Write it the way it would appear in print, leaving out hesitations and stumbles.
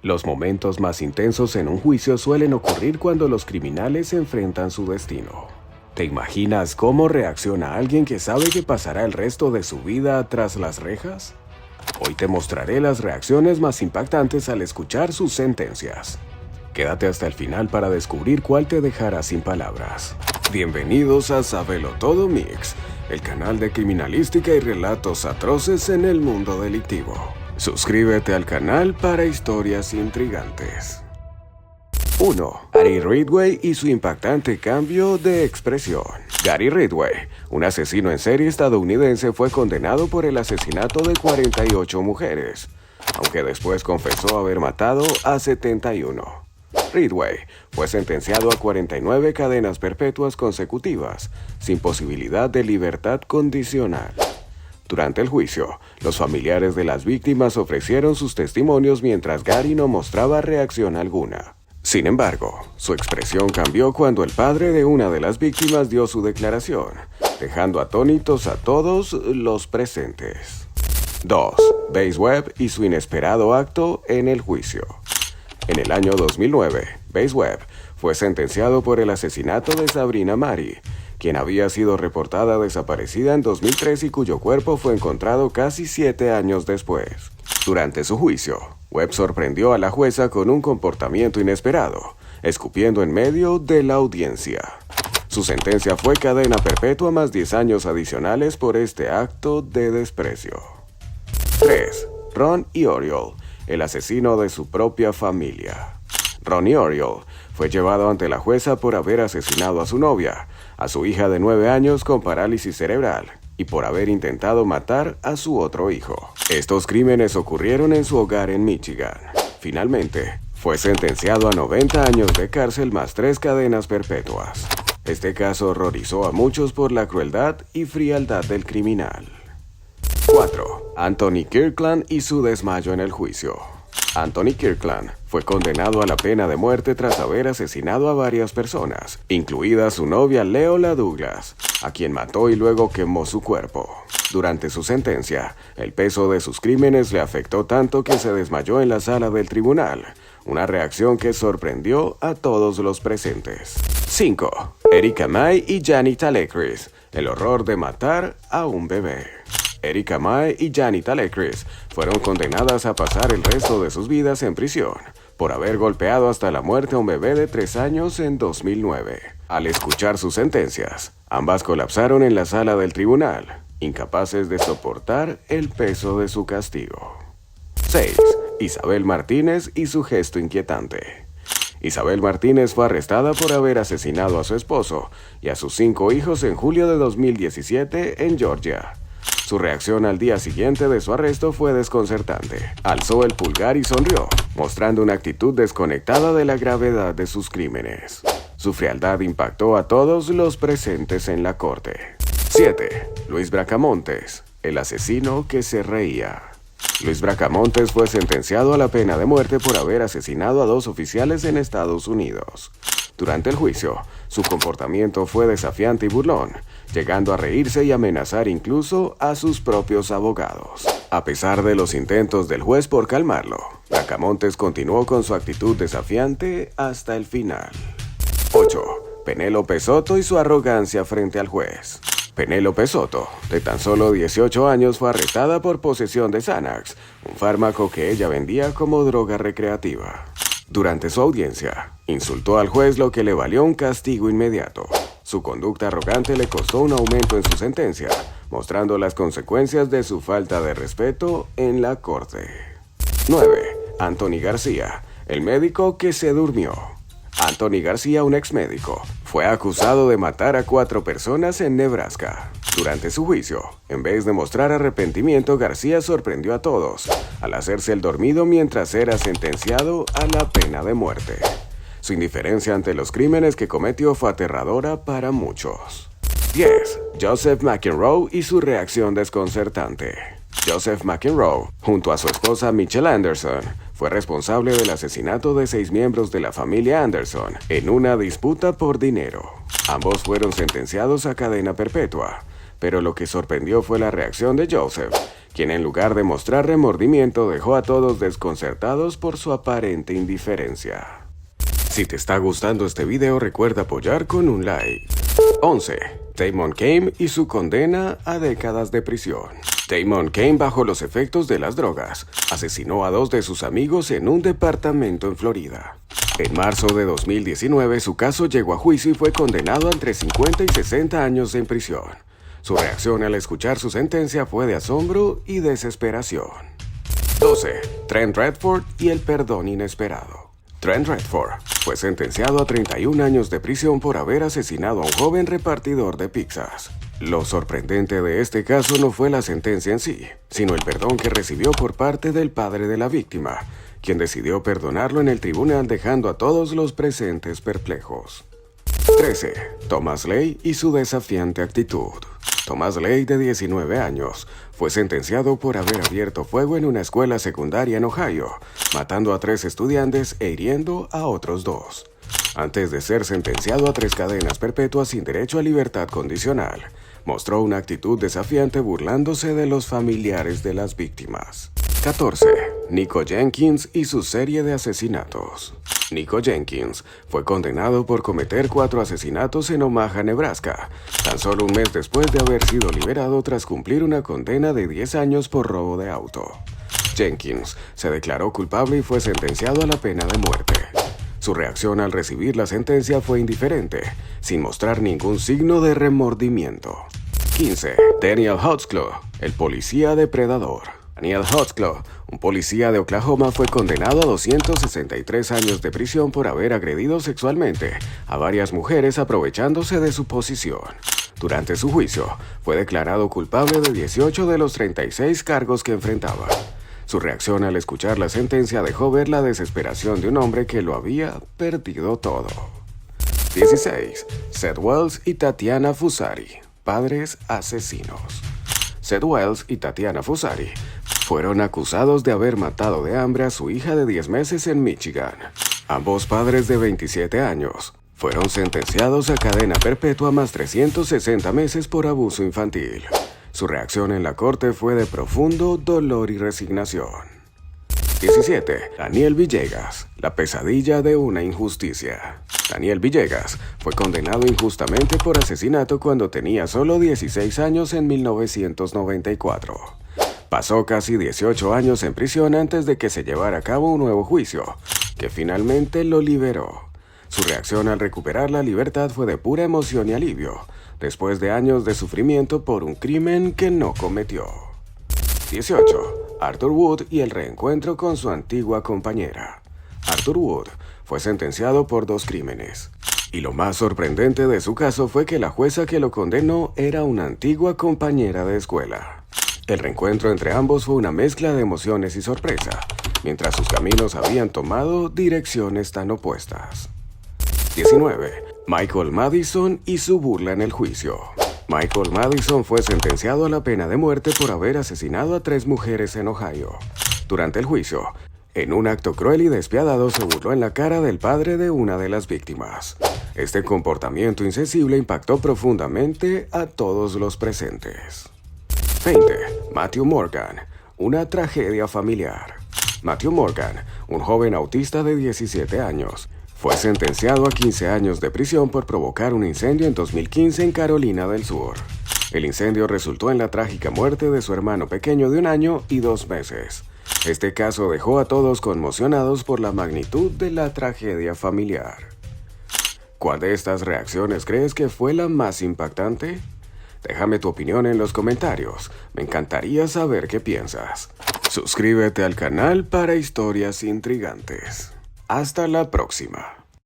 Los momentos más intensos en un juicio suelen ocurrir cuando los criminales enfrentan su destino. ¿Te imaginas cómo reacciona alguien que sabe que pasará el resto de su vida tras las rejas? Hoy te mostraré las reacciones más impactantes al escuchar sus sentencias. Quédate hasta el final para descubrir cuál te dejará sin palabras. Bienvenidos a Sábelo Todo Mix, el canal de criminalística y relatos atroces en el mundo delictivo. Suscríbete al canal para historias intrigantes. 1. Gary Ridgway y su impactante cambio de expresión. Gary Ridgway, un asesino en serie estadounidense, fue condenado por el asesinato de 48 mujeres, aunque después confesó haber matado a 71. Ridgway fue sentenciado a 49 cadenas perpetuas consecutivas, sin posibilidad de libertad condicional. Durante el juicio, los familiares de las víctimas ofrecieron sus testimonios mientras Gary no mostraba reacción alguna. Sin embargo, su expresión cambió cuando el padre de una de las víctimas dio su declaración, dejando atónitos a todos los presentes. 2. Bass Webb y su inesperado acto en el juicio. En el año 2009, Bass Webb fue sentenciado por el asesinato de Sabrina Mari, quien había sido reportada desaparecida en 2003 y cuyo cuerpo fue encontrado casi 7 años después. Durante su juicio, Webb sorprendió a la jueza con un comportamiento inesperado, escupiendo en medio de la audiencia. Su sentencia fue cadena perpetua más 10 años adicionales por este acto de desprecio. 3. Ronnie Oriole, el asesino de su propia familia. Ronnie Oriole fue llevado ante la jueza por haber asesinado a su novia, a su hija de 9 años con parálisis cerebral, y por haber intentado matar a su otro hijo. Estos crímenes ocurrieron en su hogar en Michigan. Finalmente, fue sentenciado a 90 años de cárcel más 3 cadenas perpetuas. Este caso horrorizó a muchos por la crueldad y frialdad del criminal. 4. Anthony Kirkland y su desmayo en el juicio. Anthony Kirkland fue condenado a la pena de muerte tras haber asesinado a varias personas, incluida su novia Leola Douglas, a quien mató y luego quemó su cuerpo. Durante su sentencia, el peso de sus crímenes le afectó tanto que se desmayó en la sala del tribunal, una reacción que sorprendió a todos los presentes. 5. Erika May y Janet Alecris, el horror de matar a un bebé. Erika May y Janet Alecris fueron condenadas a pasar el resto de sus vidas en prisión por haber golpeado hasta la muerte a un bebé de 3 años en 2009. Al escuchar sus sentencias, ambas colapsaron en la sala del tribunal, incapaces de soportar el peso de su castigo. 6. Isabel Martínez y su gesto inquietante. Isabel Martínez fue arrestada por haber asesinado a su esposo y a sus 5 hijos en julio de 2017 en Georgia. Su reacción al día siguiente de su arresto fue desconcertante. Alzó el pulgar y sonrió, mostrando una actitud desconectada de la gravedad de sus crímenes. Su frialdad impactó a todos los presentes en la corte. 7. Luis Bracamontes, el asesino que se reía. Luis Bracamontes fue sentenciado a la pena de muerte por haber asesinado a 2 oficiales en Estados Unidos. Durante el juicio, su comportamiento fue desafiante y burlón, llegando a reírse y amenazar incluso a sus propios abogados. A pesar de los intentos del juez por calmarlo, Bracamontes continuó con su actitud desafiante hasta el final. 8. Penélope Soto y su arrogancia frente al juez. Penélope Soto, de tan solo 18 años, fue arrestada por posesión de Xanax, un fármaco que ella vendía como droga recreativa. Durante su audiencia, insultó al juez, lo que le valió un castigo inmediato. Su conducta arrogante le costó un aumento en su sentencia, mostrando las consecuencias de su falta de respeto en la corte. 9. Anthony García, el médico que se durmió. Anthony García, un exmédico, fue acusado de matar a 4 personas en Nebraska. Durante su juicio, en vez de mostrar arrepentimiento, García sorprendió a todos al hacerse el dormido mientras era sentenciado a la pena de muerte. Su indiferencia ante los crímenes que cometió fue aterradora para muchos. 10. Joseph McEnroe y su reacción desconcertante. Joseph McEnroe, junto a su esposa Michelle Anderson, fue responsable del asesinato de 6 miembros de la familia Anderson en una disputa por dinero. Ambos fueron sentenciados a cadena perpetua, pero lo que sorprendió fue la reacción de Joseph, quien en lugar de mostrar remordimiento dejó a todos desconcertados por su aparente indiferencia. Si te está gustando este video, recuerda apoyar con un like. 11. Damon Kane y su condena a décadas de prisión. Damon Kane, bajo los efectos de las drogas, asesinó a 2 de sus amigos en un departamento en Florida. En marzo de 2019, su caso llegó a juicio y fue condenado a entre 50 y 60 años en prisión. Su reacción al escuchar su sentencia fue de asombro y desesperación. 12. Trent Redford y el perdón inesperado. Trent Redford fue sentenciado a 31 años de prisión por haber asesinado a un joven repartidor de pizzas. Lo sorprendente de este caso no fue la sentencia en sí, sino el perdón que recibió por parte del padre de la víctima, quien decidió perdonarlo en el tribunal dejando a todos los presentes perplejos. 13. Thomas Lay y su desafiante actitud. Thomas Lay, de 19 años, fue sentenciado por haber abierto fuego en una escuela secundaria en Ohio, matando a 3 estudiantes e hiriendo a otros 2. Antes de ser sentenciado a 3 cadenas perpetuas sin derecho a libertad condicional, mostró una actitud desafiante burlándose de los familiares de las víctimas. 14. Nico Jenkins y su serie de asesinatos. Nico Jenkins fue condenado por cometer 4 asesinatos en Omaha, Nebraska, tan solo un mes después de haber sido liberado tras cumplir una condena de 10 años por robo de auto. Jenkins se declaró culpable y fue sentenciado a la pena de muerte. Su reacción al recibir la sentencia fue indiferente, sin mostrar ningún signo de remordimiento. 15. Daniel Hodgsclaw, el policía depredador. Daniel Hodgsclaw, un policía de Oklahoma, fue condenado a 263 años de prisión por haber agredido sexualmente a varias mujeres aprovechándose de su posición. Durante su juicio, fue declarado culpable de 18 de los 36 cargos que enfrentaba. Su reacción al escuchar la sentencia dejó ver la desesperación de un hombre que lo había perdido todo. 16. Seth Wells y Tatiana Fusari, padres asesinos. Seth Wells y Tatiana Fusari fueron acusados de haber matado de hambre a su hija de 10 meses en Michigan. Ambos padres de 27 años fueron sentenciados a cadena perpetua más 360 meses por abuso infantil. Su reacción en la corte fue de profundo dolor y resignación. 17. Daniel Villegas, la pesadilla de una injusticia. Daniel Villegas fue condenado injustamente por asesinato cuando tenía solo 16 años en 1994. Pasó casi 18 años en prisión antes de que se llevara a cabo un nuevo juicio, que finalmente lo liberó. Su reacción al recuperar la libertad fue de pura emoción y alivio, después de años de sufrimiento por un crimen que no cometió. 18. Arthur Wood y el reencuentro con su antigua compañera. Arthur Wood fue sentenciado por 2 crímenes. Y lo más sorprendente de su caso fue que la jueza que lo condenó era una antigua compañera de escuela. El reencuentro entre ambos fue una mezcla de emociones y sorpresa, mientras sus caminos habían tomado direcciones tan opuestas. 19. Michael Madison y su burla en el juicio. Michael Madison fue sentenciado a la pena de muerte por haber asesinado a 3 mujeres en Ohio. Durante el juicio, en un acto cruel y despiadado, se burló en la cara del padre de una de las víctimas. Este comportamiento insensible impactó profundamente a todos los presentes. 20. Matthew Morgan, una tragedia familiar. Matthew Morgan, un joven autista de 17 años, fue sentenciado a 15 años de prisión por provocar un incendio en 2015 en Carolina del Sur. El incendio resultó en la trágica muerte de su hermano pequeño de 1 año y 2 meses. Este caso dejó a todos conmocionados por la magnitud de la tragedia familiar. ¿Cuál de estas reacciones crees que fue la más impactante? Déjame tu opinión en los comentarios, me encantaría saber qué piensas. Suscríbete al canal para historias intrigantes. Hasta la próxima.